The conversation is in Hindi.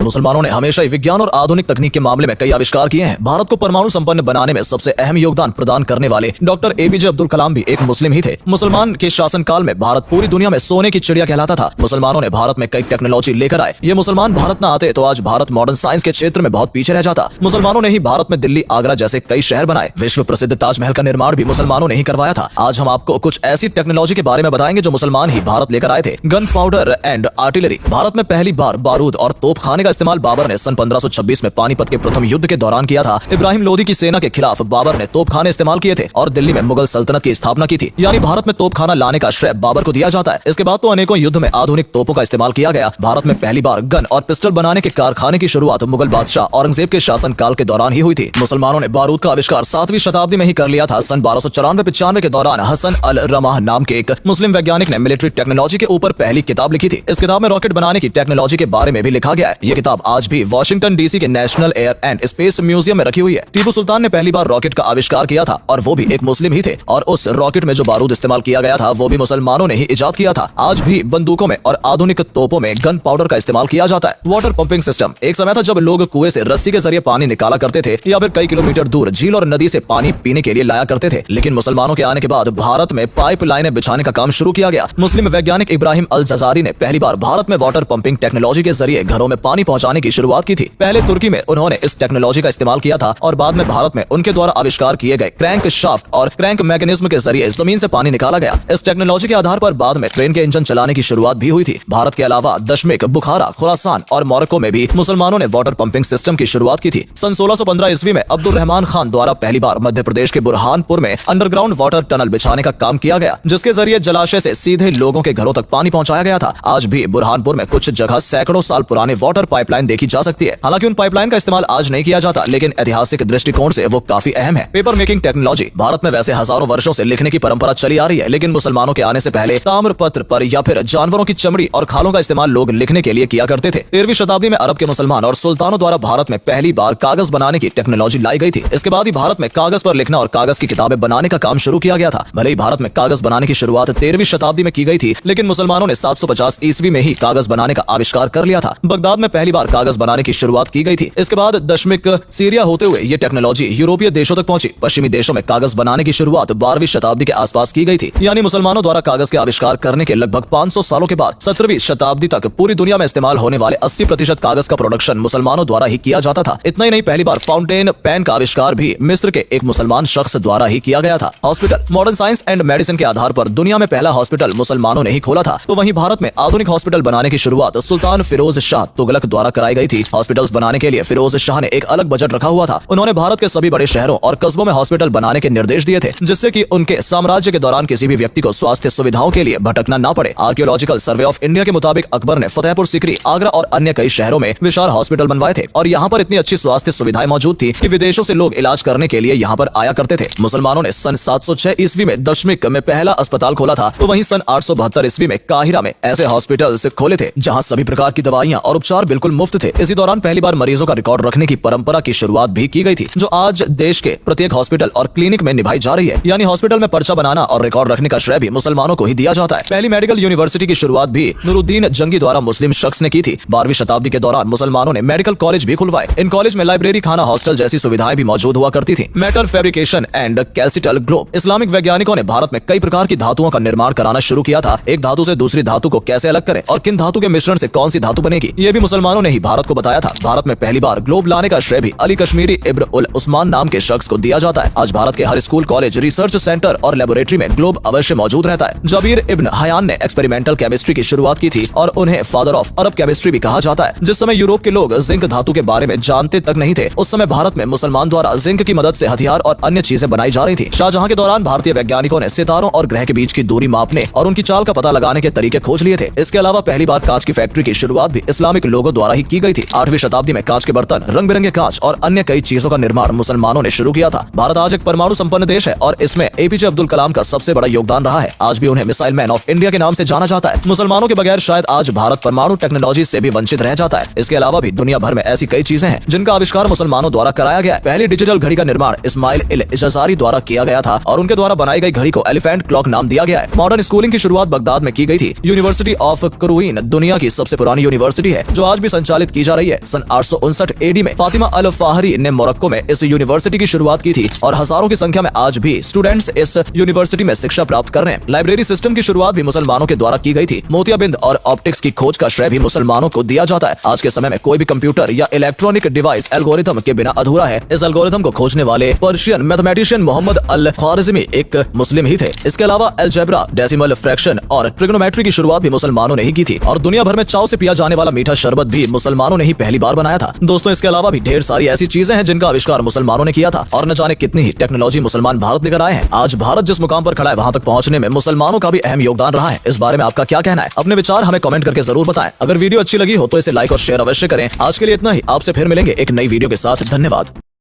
मुसलमानों ने हमेशा ही विज्ञान और आधुनिक तकनीक के मामले में कई आविष्कार किए हैं। भारत को परमाणु संपन्न बनाने में सबसे अहम योगदान प्रदान करने वाले डॉक्टर एपीजे अब्दुल कलाम भी एक मुस्लिम ही थे। मुसलमान के शासनकाल में भारत पूरी दुनिया में सोने की चिड़िया कहलाता था। मुसलमानों ने भारत में कई टेक्नोलॉजी लेकर आए। ये मुसलमान भारत न आते तो आज भारत मॉडर्न साइंस के क्षेत्र में बहुत पीछे रह जाता। मुसलमानों ने ही भारत में दिल्ली, आगरा जैसे कई शहर बनाए। विश्व प्रसिद्ध ताजमहल का निर्माण भी मुसलमानों ने ही करवाया था। आज हम आपको कुछ ऐसी टेक्नोलॉजी के बारे में बताएंगे जो मुसलमान ही भारत लेकर आए थे। Gun powder and artillery. Bharat में पहली बार बारूद और तोपखाने का इस्तेमाल बाबर ने सन 1526 में पानीपत के प्रथम युद्ध के दौरान किया था। इब्राहिम लोदी की सेना के खिलाफ बाबर ने तोपखाने इस्तेमाल किए थे और दिल्ली में मुगल सल्तनत की स्थापना की थी। यानी भारत में तोपखाना लाने का श्रेय बाबर को दिया जाता है। इसके बाद तो अनेकों युद्ध में आधुनिक तोपों का इस्तेमाल किया गया। भारत में पहली बार गन और पिस्टल बनाने के कारखाने की शुरुआत मुगल बादशाह औरंगजेब के शासन काल के दौरान ही हुई थी। मुसलमानों ने बारूद का आविष्कार 7वीं शताब्दी में ही कर लिया था। सन 1294-95 के दौरान हसन अल रमाह नाम के एक मुस्लिम वैज्ञानिक ने मिलिट्री टेक्नोलॉजी के ऊपर पहली किताब लिखी थी। इस किताब में रॉकेट बनाने की टेक्नोलॉजी के बारे में भी लिखा गया है। ये किताब आज भी वॉशिंगटन डीसी के national air and space museum में रखी हुई है। टीपू सुल्तान ने पहली बार रॉकेट का आविष्कार किया था और वो भी एक मुस्लिम ही थे। और उस रॉकेट में जो बारूद इस्तेमाल किया गया था वो भी मुसलमानों ने ही इजाद किया था। आज भी बंदूकों में और आधुनिक तोपों में गन पाउडर का इस्तेमाल किया जाता है। Water pumping system. एक समय था जब लोग कुएं से रस्सी के जरिए पानी निकाला करते थे या फिर कई किलोमीटर दूर झील और नदी से पानी पीने के लिए लाया करते थे। लेकिन मुसलमानों के आने के बाद भारत में पाइप लाइनें बिछाने का काम शुरू किया गया। मुस्लिम वैज्ञानिक इब्राहिम अल जजारी ने पहली बार भारत में वाटर पंपिंग टेक्नोलॉजी के जरिए घरों में पानी पहुंचाने की शुरुआत की थी। पहले तुर्की में उन्होंने इस टेक्नोलॉजी का इस्तेमाल किया था और बाद में भारत में उनके द्वारा आविष्कार किए गए क्रैंक शाफ्ट और क्रैंक मैकेनिज्म के जरिए जमीन से पानी निकाला गया। इस टेक्नोलॉजी के आधार पर बाद में ट्रेन के इंजन चलाने की शुरुआत भी हुई थी। भारत के अलावा दशमिक, बुखारा, खुरासान और मोरक्को में भी मुसलमानों ने वाटर पंपिंग सिस्टम की शुरुआत की थी। सन 1615 ईस्वी में अब्दुल रहमान खान द्वारा पहली बार मध्य प्रदेश के बुरहानपुर में अंडरग्राउंड वाटर टनल बिछाने का काम किया गया, जिसके जरिए जलाशय से सीधे लोगों के घरों तक पानी पहुंचाया गया था। आज भी बुरहानपुर में कुछ जगह सैकड़ों साल पुराने वाटर पाइपलाइन देखी जा सकती है। हालांकि उन पाइपलाइन का इस्तेमाल आज नहीं किया जाता, लेकिन ऐतिहासिक दृष्टिकोण से वो काफी अहम है। Paper making technology. भारत में वैसे हजारों वर्षों से लिखने की परंपरा चली आ रही है, लेकिन मुसलमानों के आने से पहले ताम्रपत्र पर या फिर जानवरों की चमड़ी और खालों का इस्तेमाल लोग लिखने के लिए किया करते थे। 13वीं शताब्दी में अरब के मुसलमान और सुल्तानों द्वारा भारत में पहली बार कागज बनाने की टेक्नोलॉजी लाई गई थी। इसके बाद ही भारत में कागज पर लिखना और कागज की किताबें बनाने का काम शुरू किया गया था। भले ही भारत में कागज बनाने की शुरुआत 13वीं शताब्दी में की गई थी, लेकिन मुसलमानों ने 750 ईस्वी में ही कागज बनाने का आविष्कार कर लिया था। बगदाद में पहली बार कागज बनाने की शुरुआत की गई थी। इसके बाद दशमिक, सीरिया होते हुए ये टेक्नोलॉजी यूरोपीय देशों तक पहुंची। पश्चिमी देशों में कागज बनाने की शुरुआत 12वीं शताब्दी के आसपास की गई थी। यानी मुसलमानों द्वारा कागज के आविष्कार करने के लगभग 500 सालों के बाद 17वीं शताब्दी तक पूरी दुनिया में इस्तेमाल होने वाले 80% कागज का प्रोडक्शन मुसलमानों द्वारा ही किया जाता था। इतना ही नहीं, पहली बार फाउंटेन पेन का आविष्कार भी मिस्र के एक मुसलमान शख्स द्वारा ही किया गया था। Hospital. Modern science and medicine के आधार पर दुनिया में पहला हॉस्पिटल मुसलमानों ने ही खोला था। तो वहीं भारत में आधुनिक हॉस्पिटल बनाने की शुरुआत सुल्तान फिरोज शाह तुगलक द्वारा कराई गई थी। हॉस्पिटल्स बनाने के लिए फिरोज शाह ने एक अलग बजट रखा हुआ था। उन्होंने भारत के सभी बड़े शहरों और कस्बों में हॉस्पिटल बनाने के निर्देश दिए थे, जिससे कि उनके साम्राज्य के दौरान किसी भी व्यक्ति को स्वास्थ्य सुविधाओं के लिए भटकना ना पड़े। आर्कियोलॉजिकल सर्वे ऑफ इंडिया के मुताबिक अकबर ने फतेहपुर सीकरी, आगरा और अन्य कई शहरों में विशाल हॉस्पिटल बनवाए थे और यहाँ पर इतनी अच्छी स्वास्थ्य सुविधाएं मौजूद थी कि विदेशों से लोग इलाज करने के लिए यहाँ पर आया करते थे। मुसलमानों ने सन 706 ईस्वी में दशमिक में पहला अस्पताल खोला था। तो वहीं सन 872 ईस्वी में काहिरा में ऐसे हॉस्पिटल्स खोले थे जहाँ सभी प्रकार की दवाइयाँ और उपचार बिल्कुल मुफ्त थे। इसी दौरान पहली बार मरीजों का रिकॉर्ड रखने की परंपरा की शुरुआत भी की गई थी, जो आज देश के प्रत्येक हॉस्पिटल और क्लिनिक में निभाई जा रही है। यानी हॉस्पिटल में पर्चा बनाना और रिकॉर्ड रखने का श्रेय भी मुसलमानों को ही दिया जाता है। पहली मेडिकल यूनिवर्सिटी की शुरुआत भी नूरुद्दीन जंगी द्वारा मुस्लिम शख्स ने की थी। 12वीं शताब्दी के दौरान मुसलमानों ने मेडिकल कॉलेज भी खुलवाए। इन कॉलेज में लाइब्रेरी, खाना, हॉस्टल जैसी सुविधाएं भी मौजूद हुआ करती थी। Metal fabrication and celestial globe. Islamic वैज्ञानिकों ने भारत में कई प्रकार की धातुओं का निर्माण कराना शुरू किया था। एक धातु से दूसरी धातु को कैसे अलग करें और किन धातु के मिश्रण से कौन सी धातु बनेगी, ये भी मुसलमानों ने ही भारत को बताया था। भारत में पहली बार ग्लोब लाने का श्रेय भी अली कश्मीरी इब्न उल उस्मान नाम के शख्स को दिया जाता है। आज भारत के हर स्कूल, कॉलेज, रिसर्च सेंटर और लेबोरेटरी में ग्लोब अवश्य मौजूद रहता है। जबीर इब्न हयान ने एक्सपेरिमेंटल केमिस्ट्री की शुरुआत की थी और उन्हें फादर ऑफ अरब केमिस्ट्री भी कहा जाता है। जिस समय यूरोप के लोग जिंक धातु के बारे में जानते तक नहीं थे, उस समय भारत में मुसलमान द्वारा जिंक की मदद से हथियार और अन्य चीजें बनाई जा रही थी। शाहजहां के दौरान भारतीय वैज्ञानिकों ने सितारों और ग्रह के बीच की दूरी मापने और उनकी चाल का पता लगाने के तरीके खोज लिए थे। इसके अलावा पहली बार कांच की फैक्ट्री की शुरुआत भी इस्लामिक लोगों द्वारा ही की गई थी। 8वीं शताब्दी में कांच के बर्तन, रंग बिरंगे कांच और अन्य कई चीजों का निर्माण मुसलमानों ने शुरू किया था। भारत आज एक परमाणु संपन्न देश है और इसमें एपीजे अब्दुल कलाम का सबसे बड़ा योगदान रहा है। आज भी उन्हें मिसाइल मैन ऑफ इंडिया के नाम से जाना जाता है। मुसलमानों के बगैर शायद आज भारत परमाणु टेक्नोलॉजी से भी वंचित रह जाता है। इसके अलावा भी दुनिया भर में ऐसी कई चीजें हैं जिनका आविष्कार मुसलमानों द्वारा कराया गया है। पहली डिजिटल घड़ी का निर्माण इस्माइल इल जजारी द्वारा किया गया था और उनके द्वारा बनाई गई घड़ी को एलिफेंट क्लॉक नाम दिया गया है। मॉडर्न स्कूलिंग की शुरुआत बगदाद में की गई थी। यूनिवर्सिटी ऑफ कुरुइन दुनिया की सबसे पुरानी यूनिवर्सिटी है जो आज भी संचालित की जा रही है। सन 859 एडी में फातिमा अल फाहरी ने मोरक्को में इस यूनिवर्सिटी की शुरुआत की थी और हजारों की संख्या में आज भी स्टूडेंट्स इस यूनिवर्सिटी में शिक्षा प्राप्त कर रहे हैं। लाइब्रेरी सिस्टम की शुरुआत भी मुसलमानों के द्वारा की गई थी। मोतियाबिंद और ऑप्टिक्स की खोज का श्रेय भी मुसलमानों को दिया जाता है। आज के समय में कोई भी कंप्यूटर या इलेक्ट्रॉनिक डिवाइस एल्गोरिथम के बिना अधूरा है। इस एल्गोरिथम को खोजने वाले पर्शियन मैथमेटिशियन मोहम्मद अल ख्वारिज़मी एक मुस्लिम ही थे। इसके अलावा अलजेब्रा, डेसिमल फ्रैक्शन और ट्रिग्नोमेट्री की शुरुआत भी मुसलमानों ने ही की थी और दुनिया भर में चाव से पिया जाने वाला मीठा शरबत भी मुसलमानों ने ही पहली बार बनाया था। दोस्तों, इसके अलावा भी ढेर सारी ऐसी चीजें हैं जिनका आविष्कार मुसलमानों ने किया था और न जाने कितनी ही टेक्नोलॉजी मुसलमान भारत लेकर आए हैं। आज भारत जिस मुकाम पर खड़ा है वहां तक पहुंचने में मुसलमानों का भी अहम योगदान रहा है। इस बारे में आपका क्या कहना है? अपने विचार हमें कमेंट करके जरूर बताएं। अगर वीडियो अच्छी लगी हो तो इसे लाइक और शेयर अवश्य करें। आज के लिए इतना ही। आपसे फिर मिलेंगे एक नई वीडियो के साथ। धन्यवाद।